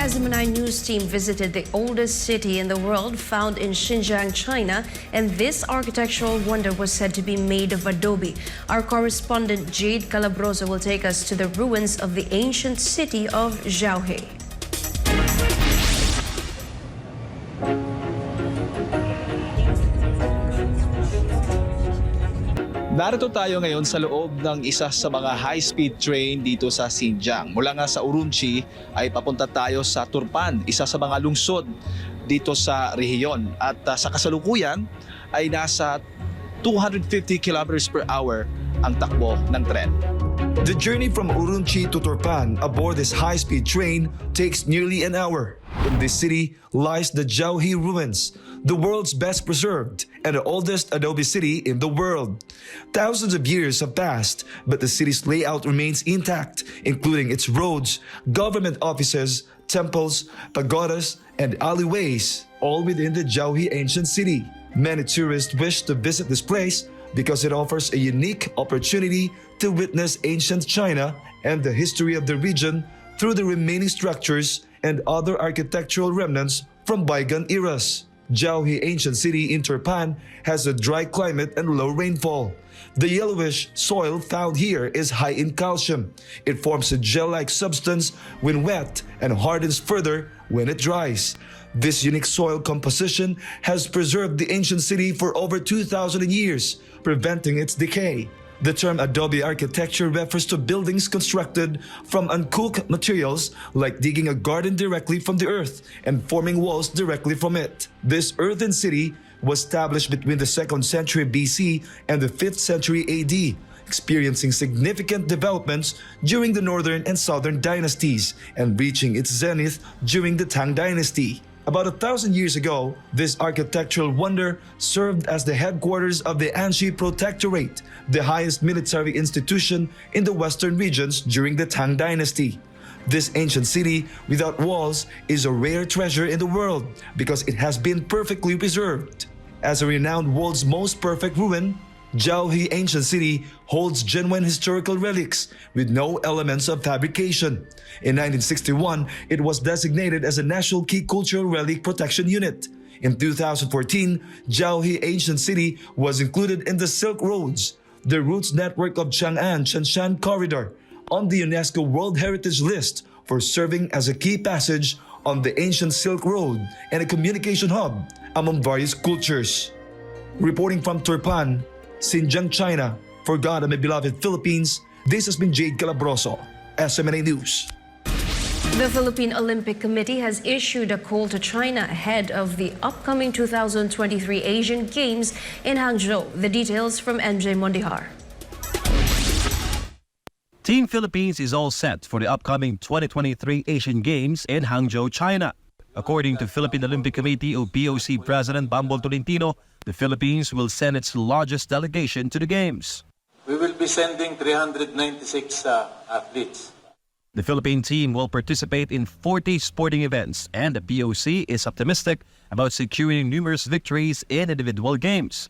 SMNI news team visited the oldest city in the world, found in Xinjiang, China, and this architectural wonder was said to be made of adobe. Our correspondent Jade Calabroso will take us to the ruins of the ancient city of Jiaohe. Narito tayo ngayon sa loob ng isa sa mga high-speed train dito sa Xinjiang. Mula nga sa Urumqi ay papunta tayo sa Turpan, isa sa mga lungsod dito sa rehiyon. At sa kasalukuyan ay nasa 250 kilometers per hour ang takbo ng tren. The journey from Urumqi to Turpan aboard this high-speed train takes nearly an hour. In this city lies the Jiaohe ruins, the world's best preserved and the oldest adobe city in the world. Thousands of years have passed, but the city's layout remains intact, including its roads, government offices, temples, pagodas, and alleyways, all within the Jiaohe ancient city. Many tourists wish to visit this place because it offers a unique opportunity to witness ancient China and the history of the region through the remaining structures and other architectural remnants from bygone eras. Jiaohe ancient city in Turpan has a dry climate and low rainfall. The yellowish soil found here is high in calcium. It forms a gel-like substance when wet and hardens further when it dries. This unique soil composition has preserved the ancient city for over 2,000 years, preventing its decay. The term adobe architecture refers to buildings constructed from uncooked materials like digging a garden directly from the earth and forming walls directly from it. This earthen city was established between the 2nd century BC and the 5th century AD, experiencing significant developments during the northern and southern dynasties and reaching its zenith during the Tang dynasty. About 1,000 years ago, this architectural wonder served as the headquarters of the Anxi Protectorate, the highest military institution in the western regions during the Tang dynasty. This ancient city without walls is a rare treasure in the world because it has been perfectly preserved. As a renowned world's most perfect ruin, Jiaohe ancient city holds genuine historical relics with no elements of fabrication. In 1961, it was designated as a National Key Cultural Relic Protection Unit. In 2014, Jiaohe ancient city was included in the Silk Roads, the routes network of Chang'an-Chanshan Corridor, on the UNESCO World Heritage List for serving as a key passage on the ancient Silk Road and a communication hub among various cultures. Reporting from Turpan, Xinjiang, China, for God and my beloved Philippines, this has been Jade Calabroso, SMNI News. The Philippine Olympic Committee has issued a call to China ahead of the upcoming 2023 Asian Games in Hangzhou. The details from MJ Mondihar. Team Philippines is all set for the upcoming 2023 Asian Games in Hangzhou, China. According to Philippine Olympic Committee o POC President Bambol Tolentino, the Philippines will send its largest delegation to the Games. We will be sending 396 athletes. The Philippine team will participate in 40 sporting events, and the POC is optimistic about securing numerous victories in individual games.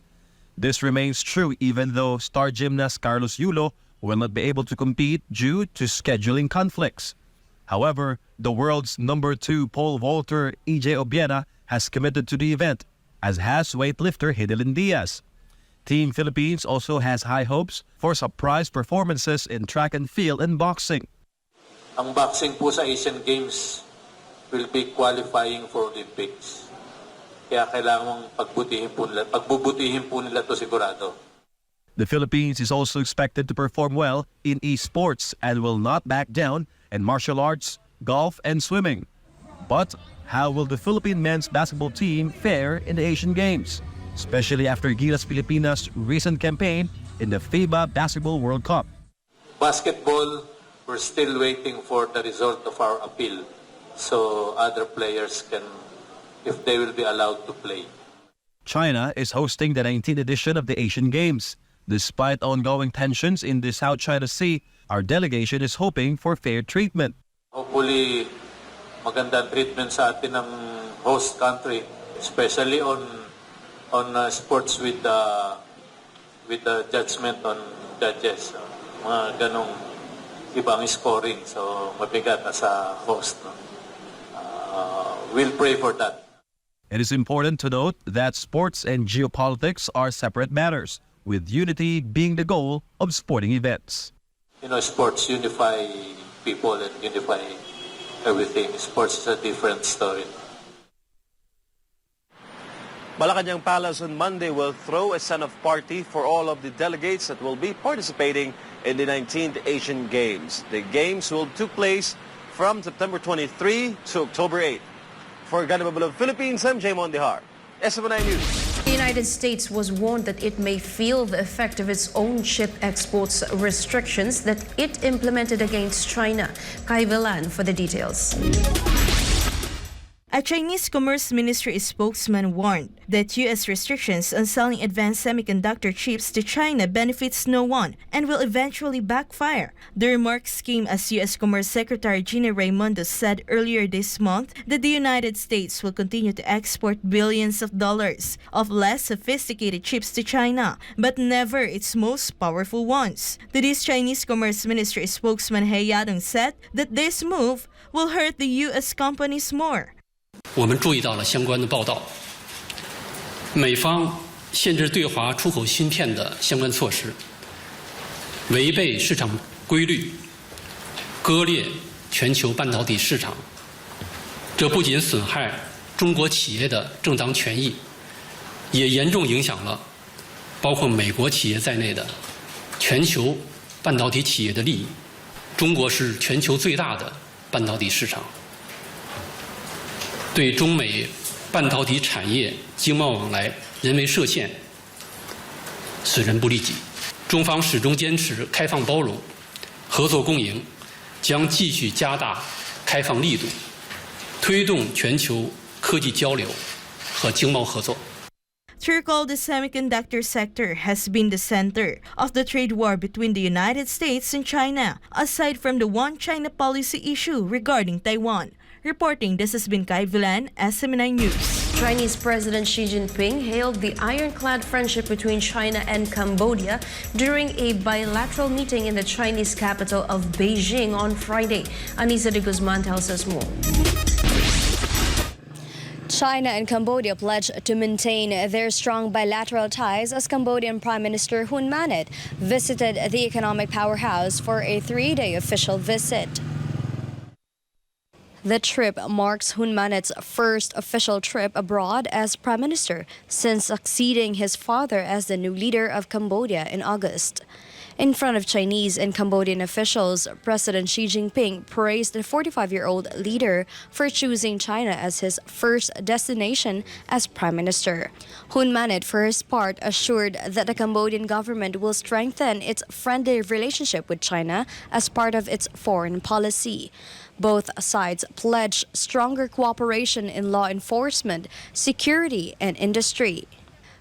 This remains true even though star gymnast Carlos Yulo will not be able to compete due to scheduling conflicts. However, the world's number 2 pole vaulter EJ Obiena has committed to the event, as has weightlifter Hidelin Diaz. Team Philippines also has high hopes for surprise performances in track and field and boxing. Ang boxing po sa Asian Games will be qualifying for Olympics. Kaya kailangan pagbubutihin po nila to sigurado. The Philippines is also expected to perform well in esports and will not back down in martial arts, golf, and swimming. But how will the Philippine men's basketball team fare in the Asian Games, especially after Gilas Pilipinas' recent campaign in the FIBA Basketball World Cup? Basketball, we're still waiting for the result of our appeal so other players can, if they will be allowed to play. China is hosting the 19th edition of the Asian Games. Despite ongoing tensions in the South China Sea, our delegation is hoping for fair treatment. Hopefully, magandang treatment sa atin ng host country, especially on sports with the judgment on judges. Mga ganong ibang scoring, so mabigat sa host. No? We'll pray for that. It is important to note that sports and geopolitics are separate matters, with unity being the goal of sporting events. You know, sports unify people and unify everything. Sports is a different story. Malacanang Palace on Monday will throw a send-off party for all of the delegates that will be participating in the 19th Asian Games. The Games will take place from September 23 to October 8. For Ganababal of Philippines, I'm Jay Mondihar, SMNI News. The United States was warned that it may feel the effect of its own chip exports restrictions that it implemented against China. Kai Villan for the details. A Chinese Commerce Ministry spokesman warned that U.S. restrictions on selling advanced semiconductor chips to China benefits no one and will eventually backfire. The remarks came as U.S. Commerce Secretary Gina Raimondo said earlier this month that the United States will continue to export billions of dollars of less sophisticated chips to China, but never its most powerful ones. To this, Chinese Commerce Ministry spokesman He Yadong said that this move will hurt the U.S. companies more. 我们注意到了相关的报道，美方限制对华出口芯片的相关措施，违背市场规律，割裂全球半导体市场。这不仅损害中国企业的正当权益，也严重影响了包括美国企业在内的全球半导体企业的利益。中国是全球最大的半导体市场。 对中美半导体产业经贸往来人为设限，损人不利己。中方始终坚持开放包容、合作共赢，将继续加大开放力度，推动全球科技交流和经贸合作。 To recall, the semiconductor sector has been the center of the trade war between the United States and China, aside from the One China policy issue regarding Taiwan. Reporting, this has been Kai Villan, SMNI News. Chinese President Xi Jinping hailed the ironclad friendship between China and Cambodia during a bilateral meeting in the Chinese capital of Beijing on Friday. Anisa de Guzman tells us more. China and Cambodia pledged to maintain their strong bilateral ties as Cambodian Prime Minister Hun Manet visited the economic powerhouse for a 3-day official visit. The trip marks Hun Manet's first official trip abroad as Prime Minister since succeeding his father as the new leader of Cambodia in August. In front of Chinese and Cambodian officials, President Xi Jinping praised the 45-year-old leader for choosing China as his first destination as Prime Minister. Hun Manet, for his part, assured that the Cambodian government will strengthen its friendly relationship with China as part of its foreign policy. Both sides pledged stronger cooperation in law enforcement, security, and industry.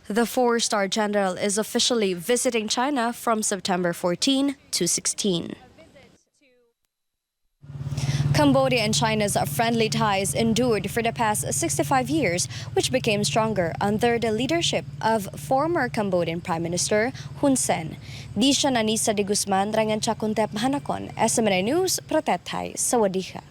The 4-star general is officially visiting China from September 14 to 16. Cambodia and China's friendly ties endured for the past 65 years, which became stronger under the leadership of former Cambodian Prime Minister Hun Sen. Di siya Anisa de Guzman, Rangan Chakuntep Hanakon, SMNI News, Protetay, Sawadika.